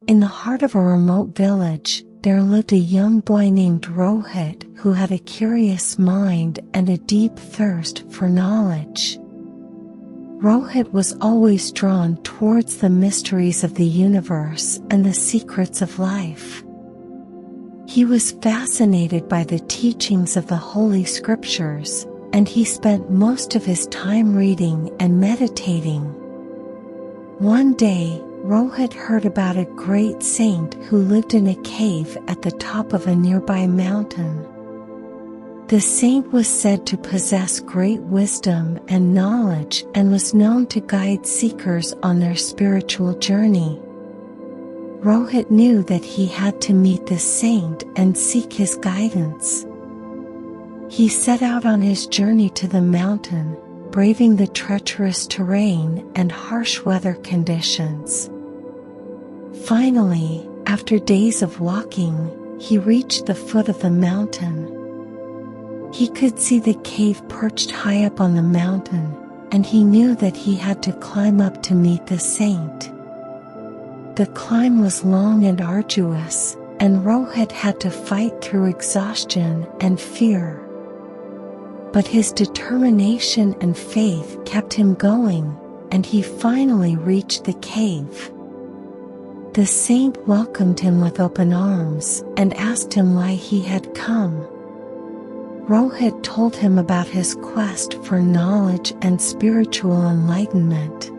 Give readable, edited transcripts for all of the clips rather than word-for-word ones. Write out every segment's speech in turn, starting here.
In the heart of a remote village, there lived a young boy named Rohit who had a curious mind and a deep thirst for knowledge. Rohit was always drawn towards the mysteries of the universe and the secrets of life. He was fascinated by the teachings of the Holy Scriptures, and he spent most of his time reading and meditating. One day, Rohit heard about a great saint who lived in a cave at the top of a nearby mountain. The saint was said to possess great wisdom and knowledge and was known to guide seekers on their spiritual journey. Rohit knew that he had to meet this saint and seek his guidance. He set out on his journey to the mountain, braving the treacherous terrain and harsh weather conditions. Finally, after days of walking, he reached the foot of the mountain. He could see the cave perched high up on the mountain, and he knew that he had to climb up to meet the saint. The climb was long and arduous, and Rohit had to fight through exhaustion and fear. But his determination and faith kept him going, and he finally reached the cave. The saint welcomed him with open arms and asked him why he had come. Rohit told him about his quest for knowledge and spiritual enlightenment.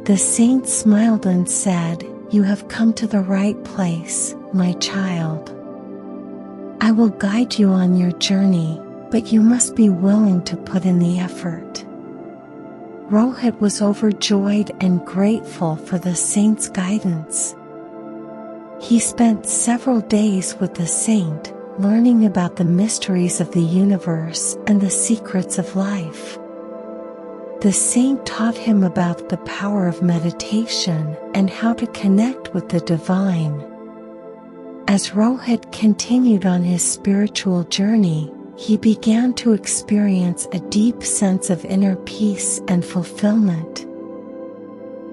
The saint smiled and said, "You have come to the right place, my child. I will guide you on your journey, but you must be willing to put in the effort." Rohit was overjoyed and grateful for the saint's guidance. He spent several days with the saint, learning about the mysteries of the universe and the secrets of life. The saint taught him about the power of meditation and how to connect with the divine. As Rohit continued on his spiritual journey, he began to experience a deep sense of inner peace and fulfillment.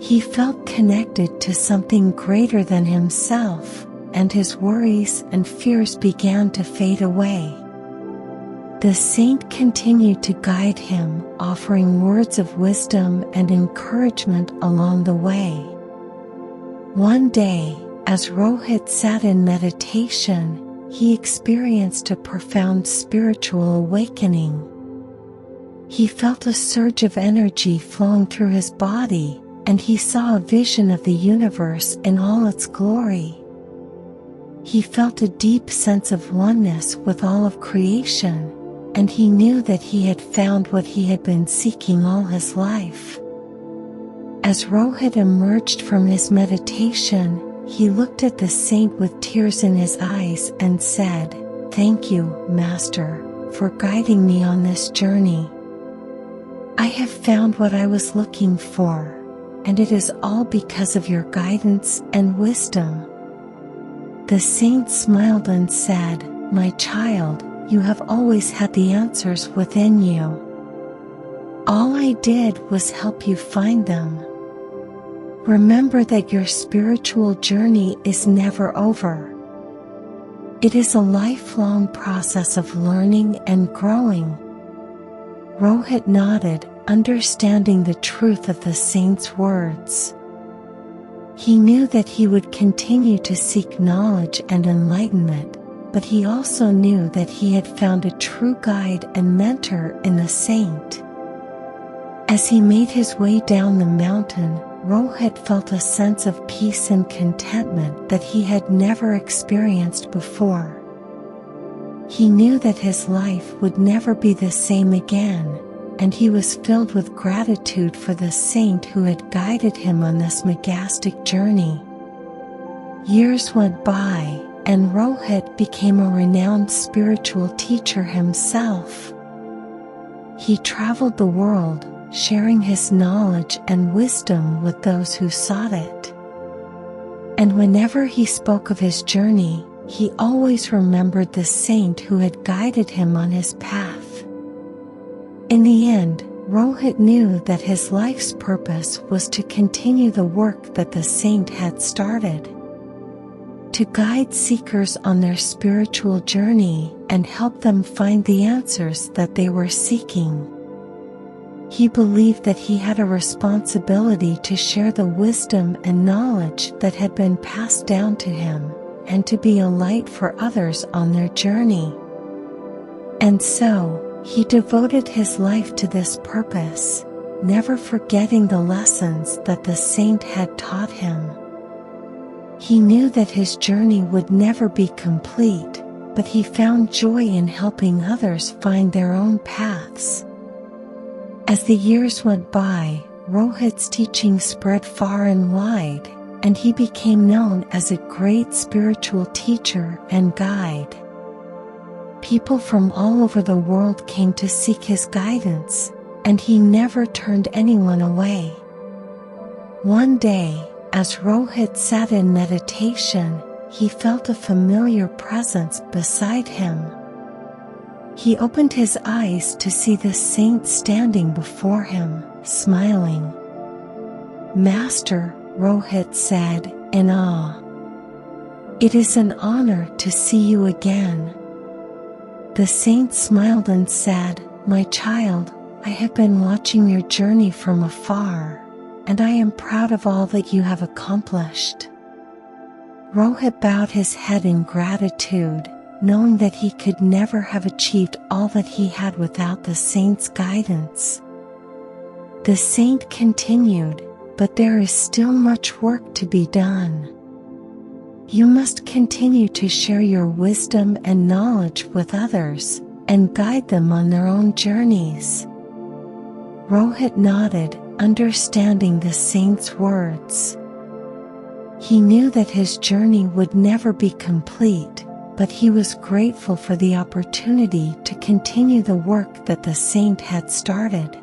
He felt connected to something greater than himself, and his worries and fears began to fade away. The saint continued to guide him, offering words of wisdom and encouragement along the way. One day, as Rohit sat in meditation, he experienced a profound spiritual awakening. He felt a surge of energy flowing through his body, and he saw a vision of the universe in all its glory. He felt a deep sense of oneness with all of creation, and he knew that he had found what he had been seeking all his life. As Rohit emerged from his meditation, he looked at the saint with tears in his eyes and said, "Thank you, Master, for guiding me on this journey. I have found what I was looking for, and it is all because of your guidance and wisdom." The saint smiled and said, "My child, you have always had the answers within you. All I did was help you find them. Remember that your spiritual journey is never over. It is a lifelong process of learning and growing." Rohit nodded, understanding the truth of the saint's words. He knew that he would continue to seek knowledge and enlightenment, but he also knew that he had found a true guide and mentor in the saint. As he made his way down the mountain, Rohit felt a sense of peace and contentment that he had never experienced before. He knew that his life would never be the same again, and he was filled with gratitude for the saint who had guided him on this majestic journey. Years went by, and Rohit became a renowned spiritual teacher himself. He traveled the world, sharing his knowledge and wisdom with those who sought it. And whenever he spoke of his journey, he always remembered the saint who had guided him on his path. In the end, Rohit knew that his life's purpose was to continue the work that the saint had started, to guide seekers on their spiritual journey and help them find the answers that they were seeking. He believed that he had a responsibility to share the wisdom and knowledge that had been passed down to him, and to be a light for others on their journey. And so, he devoted his life to this purpose, never forgetting the lessons that the saint had taught him. He knew that his journey would never be complete, but he found joy in helping others find their own paths. As the years went by, Rohit's teaching spread far and wide, and he became known as a great spiritual teacher and guide. People from all over the world came to seek his guidance, and he never turned anyone away. One day, as Rohit sat in meditation, he felt a familiar presence beside him. He opened his eyes to see the saint standing before him, smiling. "Master," Rohit said, in awe. "It is an honor to see you again." The saint smiled and said, "My child, I have been watching your journey from afar, and I am proud of all that you have accomplished." Rohit bowed his head in gratitude, knowing that he could never have achieved all that he had without the saint's guidance. The saint continued, "But there is still much work to be done. You must continue to share your wisdom and knowledge with others, and guide them on their own journeys." Rohit nodded, understanding the saint's words. He knew that his journey would never be complete, but he was grateful for the opportunity to continue the work that the saint had started.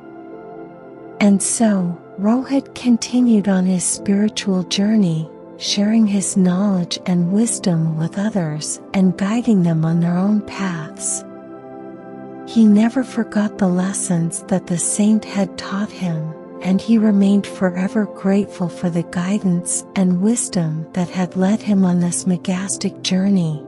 And so, Rohit continued on his spiritual journey, sharing his knowledge and wisdom with others and guiding them on their own paths. He never forgot the lessons that the saint had taught him, and he remained forever grateful for the guidance and wisdom that had led him on this majestic journey.